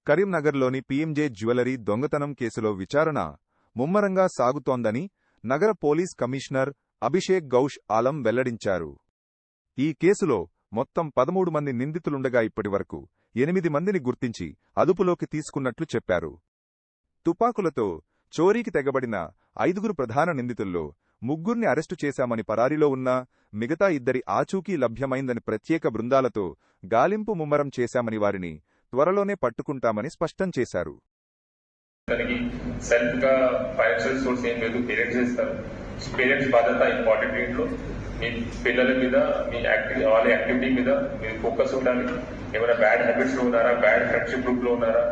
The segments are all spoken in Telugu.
కరీంనగర్లోని పీఎంజే జ్యువెలరీ దొంగతనం కేసులో విచారణ ముమ్మరంగా సాగుతోందని నగర పోలీస్ కమిషనర్ అభిషేక్ గౌష్ ఆలం వెల్లడించారు. ఈ కేసులో మొత్తం 13 మంది నిందితులుండగా ఇప్పటివరకు 8 మందిని గుర్తించి అదుపులోకి తీసుకున్నట్లు చెప్పారు. తుపాకులతో చోరీకి తెగబడిన 5 ప్రధాన నిందితుల్లో 3 అరెస్టు చేశామని, పరారీలో ఉన్న మిగతా 2 ఆచూకీ లభ్యమైందని, ప్రత్యేక బృందాలతో గాలింపు ముమ్మరం చేశామని, వారిని త్వరలోనే పట్టుకుంటామని స్పష్టం చేశారు. సెల్ఫ్ గా ఫైనాన్షియల్ సోర్స్ ఏం లేదు, పేరెంట్స్ ఇస్తారు. పేరెంట్స్ బాధ్యత ఇంపార్టెంట్. ఇంట్లో మీ పిల్లల మీద, మీ వాళ్ళ యాక్టివిటీ మీద మీరు ఫోకస్ ఉండాలి. ఏమైనా బ్యాడ్ హ్యాబిట్స్ లో ఉన్నారా, బ్యాడ్ ఫ్రెండ్షిప్ గ్రూప్ లో ఉన్నారా,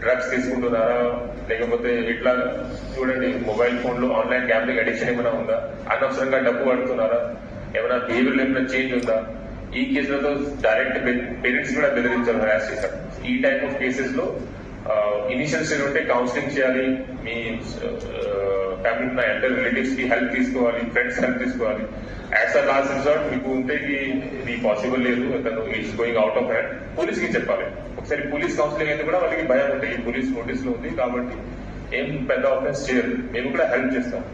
డ్రగ్స్ తీసుకుంటున్నారా, లేకపోతే ఇట్లా చూడండి మొబైల్ ఫోన్ లో ఆన్లైన్ గ్యాంబ్లింగ్ అడిక్షన్ ఏమైనా ఉందా, అనవసరంగా డబ్బు పడుతున్నారా, ఏమైనా బిహేవియర్ ఏమైనా చేంజ్ ఉందా. ఈ కేసులతో డైరెక్ట్ పేరెంట్స్ కూడా బెదిరించారు, హరాస్ చేశారు. ఈ టైప్ ఆఫ్ కేసెస్ లో ఇనిషియల్ స్టేజ్ ఉంటే కౌన్సిలింగ్ చేయాలి, మీ ఫ్యామిలీ ఉన్న ఎల్డర్ రిలేటివ్స్ కి హెల్ప్ తీసుకోవాలి, ఫ్రెండ్స్ హెల్ప్ తీసుకోవాలి. యాజ్ అ లాస్ట్ రిసార్ట్ మీకు ఉంటే ఇది పాసిబుల్ లేదు, అతను is going out of hand, police కి చెప్పాలి. ఒకసారి పోలీస్ కౌన్సిలింగ్ అయితే కూడా వాళ్ళకి భయం ఉంటుంది, ఈ పోలీస్ నోటీస్ లో ఉంది కాబట్టి ఏం పెద్ద ఆఫెన్స్ చేయరు, మేము కూడా హెల్ప్ చేస్తాం.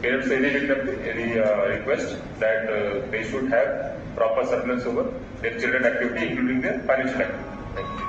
పేరెంట్స్ ఏది విజ్ఞప్తి, ఇది request that they should have proper surveillance over their children activity including there financial activity.